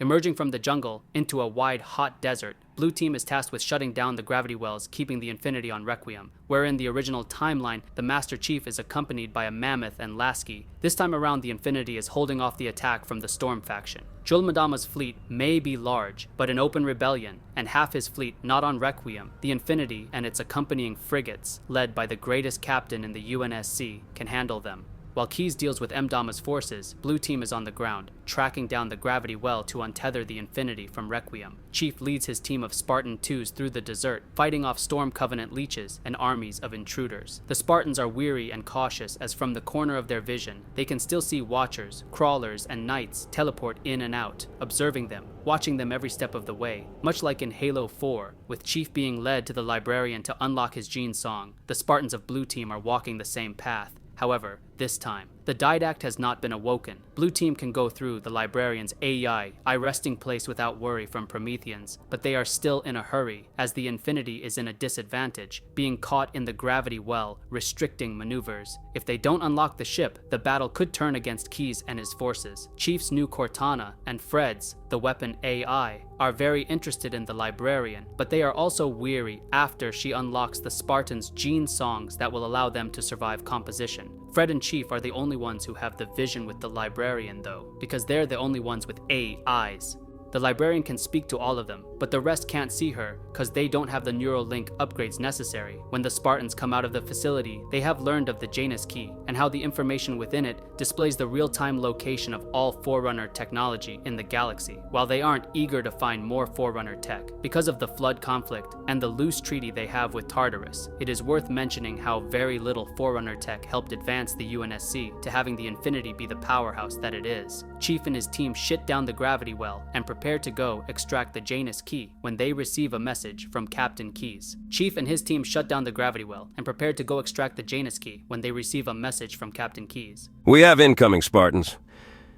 Emerging from the jungle into a wide, hot desert, Blue Team is tasked with shutting down the gravity wells, keeping the Infinity on Requiem, where in the original timeline, the Master Chief is accompanied by a Mammoth and Lasky. This time around, the Infinity is holding off the attack from the Storm faction. Jul 'Mdama's fleet may be large, but in open rebellion, and half his fleet not on Requiem, the Infinity and its accompanying frigates, led by the greatest captain in the UNSC, can handle them. While Keyes deals with Mdama's forces, Blue Team is on the ground, tracking down the gravity well to untether the Infinity from Requiem. Chief leads his team of Spartan 2s through the desert, fighting off Storm Covenant leeches and armies of intruders. The Spartans are weary and cautious as from the corner of their vision, they can still see Watchers, Crawlers, and Knights teleport in and out, observing them, watching them every step of the way. Much like in Halo 4, with Chief being led to the Librarian to unlock his Gene Song, the Spartans of Blue Team are walking the same path. However, this time, the Didact has not been awoken. Blue Team can go through the Librarian's AI resting place without worry from Prometheans, but they are still in a hurry, as the Infinity is in a disadvantage, being caught in the gravity well, restricting maneuvers. If they don't unlock the ship, the battle could turn against Keyes and his forces. Chief's new Cortana and Fred's, the weapon AI, are very interested in the Librarian, but they are also weary after she unlocks the Spartans' Gene Songs that will allow them to survive composition. Fred and Chief are the only ones who have the vision with the Librarian though, because they're the only ones with AIs. The Librarian can speak to all of them, but the rest can't see her because they don't have the neural link upgrades necessary. When the Spartans come out of the facility, they have learned of the Janus Key and how the information within it displays the real-time location of all Forerunner technology in the galaxy, while they aren't eager to find more Forerunner tech. Because of the Flood conflict and the loose treaty they have with Tartarus, it is worth mentioning how very little Forerunner tech helped advance the UNSC to having the Infinity be the powerhouse that it is. Chief and his team shit down the gravity well and prepare to go extract the Janus Key when they receive a message from Captain Keyes. Chief and his team shut down the gravity well and prepared to go extract the Janus Key when they receive a message from Captain Keyes. We have incoming, Spartans.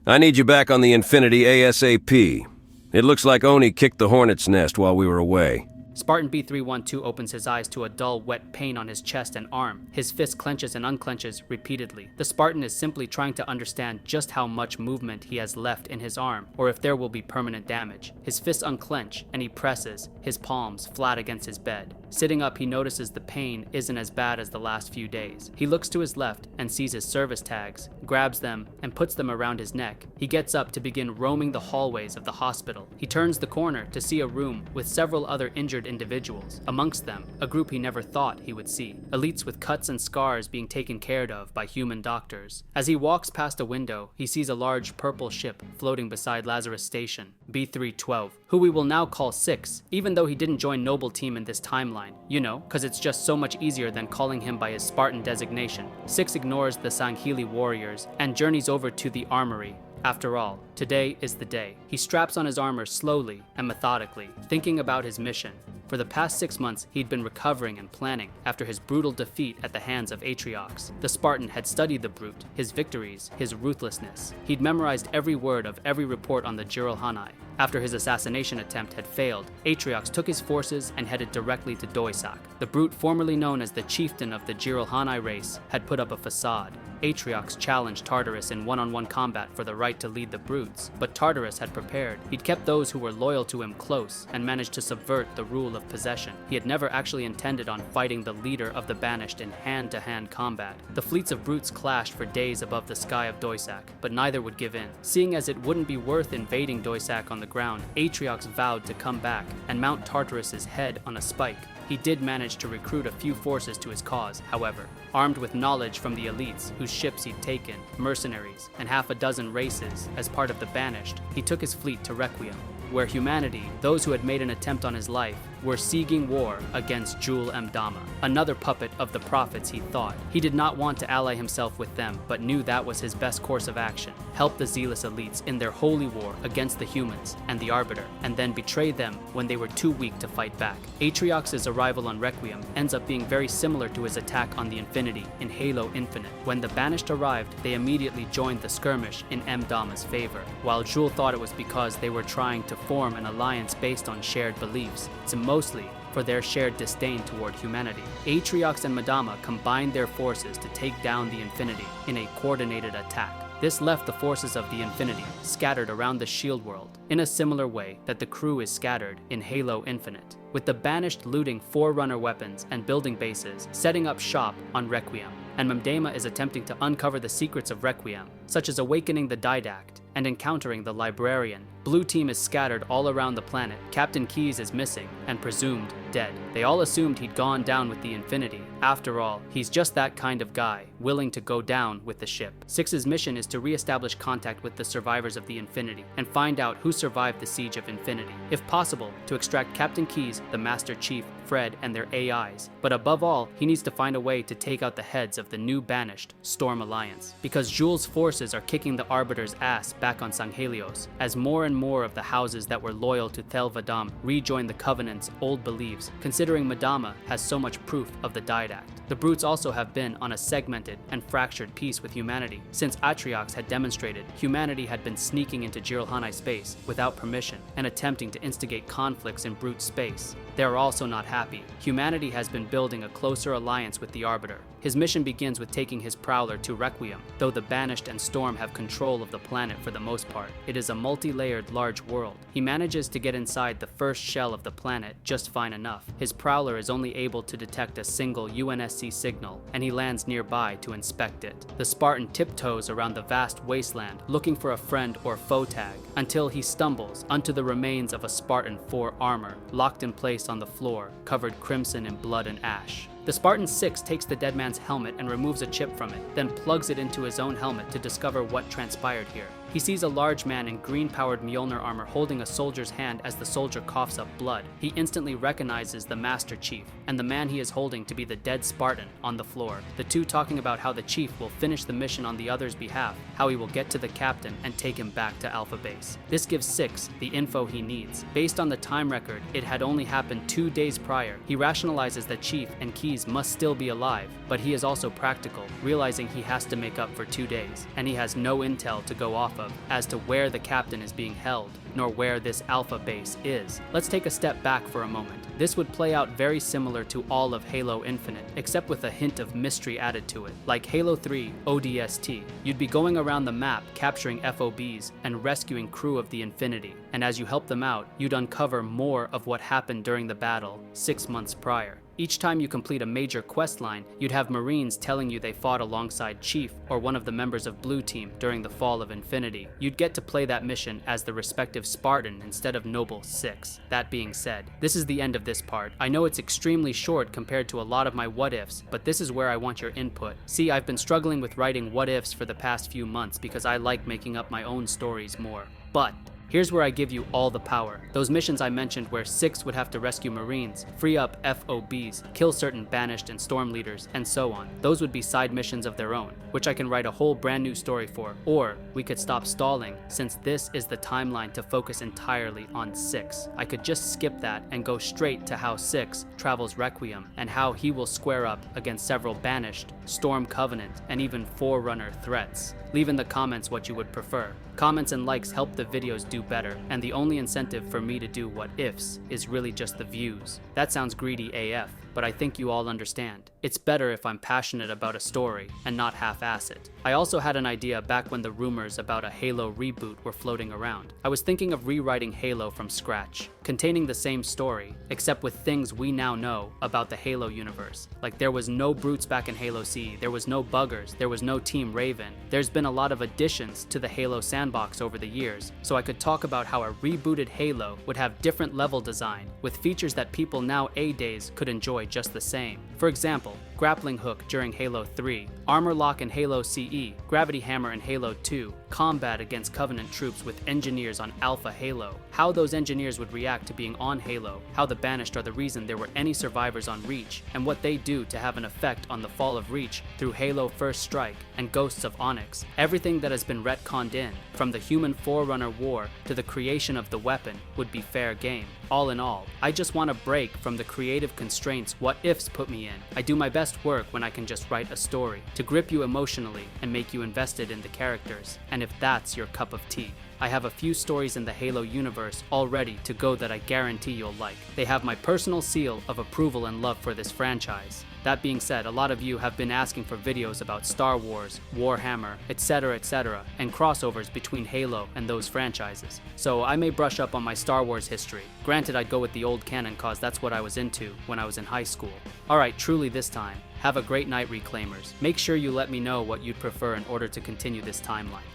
I need you back on the Infinity ASAP. It looks like Oni kicked the hornet's nest while we were away. Spartan B312 opens his eyes to a dull, wet pain on his chest and arm. His fist clenches and unclenches repeatedly. The Spartan is simply trying to understand just how much movement he has left in his arm, or if there will be permanent damage. His fists unclench, and he presses, his palms flat against his bed. Sitting up, he notices the pain isn't as bad as the last few days. He looks to his left and sees his service tags, grabs them, and puts them around his neck. He gets up to begin roaming the hallways of the hospital. He turns the corner to see a room with several other injured individuals. Amongst them, a group he never thought he would see. Elites with cuts and scars being taken care of by human doctors. As he walks past a window, he sees a large purple ship floating beside Lazarus Station, B312, who we will now call Six, even though he didn't join Noble Team in this timeline. You know, cause it's just so much easier than calling him by his Spartan designation. Six ignores the Sangheili warriors and journeys over to the armory. After all, today is the day. He straps on his armor slowly and methodically, thinking about his mission. For the past 6 months, he'd been recovering and planning after his brutal defeat at the hands of Atriox. The Spartan had studied the brute, his victories, his ruthlessness. He'd memorized every word of every report on the Jiralhanai. After his assassination attempt had failed, Atriox took his forces and headed directly to Doisak. The brute, formerly known as the chieftain of the Jiralhanai race, had put up a facade. Atriox challenged Tartarus in one-on-one combat for the right to lead the brutes, but Tartarus had prepared. He'd kept those who were loyal to him close and managed to subvert the rule of possession. He had never actually intended on fighting the leader of the Banished in hand-to-hand combat. The fleets of brutes clashed for days above the sky of Doisak, but neither would give in. Seeing as it wouldn't be worth invading Doisak on the ground, Atriox vowed to come back and mount Tartarus's head on a spike. He did manage to recruit a few forces to his cause, however. Armed with knowledge from the elites whose ships he'd taken, mercenaries, and half a dozen races as part of the Banished, he took his fleet to Requiem, where humanity, those who had made an attempt on his life, were sieging war against Jul 'Mdama, another puppet of the prophets he thought. He did not want to ally himself with them, but knew that was his best course of action. Help the zealous elites in their holy war against the humans and the Arbiter, and then betray them when they were too weak to fight back. Atriox's arrival on Requiem ends up being very similar to his attack on the Infinity in Halo Infinite. When the Banished arrived, they immediately joined the skirmish in Mdama's favor. While Jul thought it was because they were trying to form an alliance based on shared beliefs, it's mostly for their shared disdain toward humanity. Atriox and Mdama combined their forces to take down the Infinity in a coordinated attack. This left the forces of the Infinity scattered around the Shield world, in a similar way that the crew is scattered in Halo Infinite, with the Banished looting Forerunner weapons and building bases, setting up shop on Requiem. And Mdema is attempting to uncover the secrets of Requiem, such as awakening the Didact and encountering the Librarian. Blue team is scattered all around the planet. Captain Keyes is missing and presumed dead. They all assumed he'd gone down with the Infinity. After all, he's just that kind of guy, willing to go down with the ship. Six's mission is to re-establish contact with the survivors of the Infinity and find out who survived the Siege of Infinity. If possible, to extract Captain Keyes, the Master Chief, Fred, and their AIs. But above all, he needs to find a way to take out the heads of the new banished Storm Alliance. Because Jules' forces are kicking the Arbiter's ass back on Sanghelios, as more and more of the houses that were loyal to Thel 'Vadam rejoin the Covenant's old beliefs, considering Madama has so much proof of the Didact. The Brutes also have been on a segmented and fractured peace with humanity. Since Atriox had demonstrated humanity had been sneaking into Jiralhanae space without permission and attempting to instigate conflicts in Brute space. They are also not happy. Humanity has been building a closer alliance with the Arbiter. His mission begins with taking his Prowler to Requiem. Though the Banished and Storm have control of the planet for the most part, it is a multi-layered large world. He manages to get inside the first shell of the planet just fine enough. His Prowler is only able to detect a single UNSC signal, and he lands nearby to inspect it. The Spartan tiptoes around the vast wasteland, looking for a friend or foe tag, until he stumbles onto the remains of a Spartan 4 armor, locked in place on the floor, covered crimson in blood and ash. The Spartan 6 takes the dead man's helmet and removes a chip from it, then plugs it into his own helmet to discover what transpired here. He sees a large man in green-powered Mjolnir armor holding a soldier's hand as the soldier coughs up blood. He instantly recognizes the Master Chief, and the man he is holding to be the dead Spartan on the floor. The two talking about how the Chief will finish the mission on the other's behalf, how he will get to the Captain and take him back to Alpha Base. This gives Six the info he needs. Based on the time record, it had only happened 2 days prior. He rationalizes that Chief and Keyes must still be alive, but he is also practical, realizing he has to make up for 2 days, and he has no intel to go off of as to where the Captain is being held, nor where this Alpha Base is. Let's take a step back for a moment. This would play out very similar to all of Halo Infinite, except with a hint of mystery added to it. Like Halo 3 ODST, you'd be going around the map capturing FOBs and rescuing crew of the Infinity, and as you help them out, you'd uncover more of what happened during the battle 6 months prior. Each time you complete a major quest line, you'd have Marines telling you they fought alongside Chief or one of the members of Blue Team during the fall of Infinity. You'd get to play that mission as the respective Spartan instead of Noble 6. That being said, this is the end of this part. I know it's extremely short compared to a lot of my what-ifs, but this is where I want your input. See, I've been struggling with writing what-ifs for the past few months because I like making up my own stories more. But here's where I give you all the power. Those missions I mentioned where Six would have to rescue Marines, free up FOBs, kill certain Banished and Storm leaders, and so on. Those would be side missions of their own, which I can write a whole brand new story for. Or we could stop stalling, since this is the timeline to focus entirely on Six. I could just skip that and go straight to how Six travels Requiem and how he will square up against several Banished, Storm Covenant, and even Forerunner threats. Leave in the comments what you would prefer. Comments and likes help the videos do better, and the only incentive for me to do what ifs is really just the views. That sounds greedy AF, but I think you all understand. It's better if I'm passionate about a story and not half-ass it. I also had an idea back when the rumors about a Halo reboot were floating around. I was thinking of rewriting Halo from scratch, containing the same story, except with things we now know about the Halo universe. Like there was no Brutes back in Halo C, there was no Buggers, there was no Team Raven. There's been a lot of additions to the Halo sandbox over the years, so I could talk about how a rebooted Halo would have different level design, with features that people nowadays could enjoy just the same. For example, grappling hook during Halo 3, armor lock in Halo CE, gravity hammer in Halo 2, combat against Covenant troops with engineers on Alpha Halo, how those engineers would react to being on Halo, how the Banished are the reason there were any survivors on Reach, and what they do to have an effect on the fall of Reach through Halo First Strike and Ghosts of Onyx. Everything that has been retconned in, from the human Forerunner war to the creation of the weapon, would be fair game. All in all, I just want to break from the creative constraints what ifs put me in. I do my best work when I can just write a story, to grip you emotionally and make you invested in the characters, and if that's your cup of tea. I have a few stories in the Halo universe all ready to go that I guarantee you'll like. They have my personal seal of approval and love for this franchise. That being said, a lot of you have been asking for videos about Star Wars, Warhammer, etc., and crossovers between Halo and those franchises. So I may brush up on my Star Wars history. Granted, I'd go with the old canon cause that's what I was into when I was in high school. Alright, truly this time. Have a great night, Reclaimers. Make sure you let me know what you'd prefer in order to continue this timeline.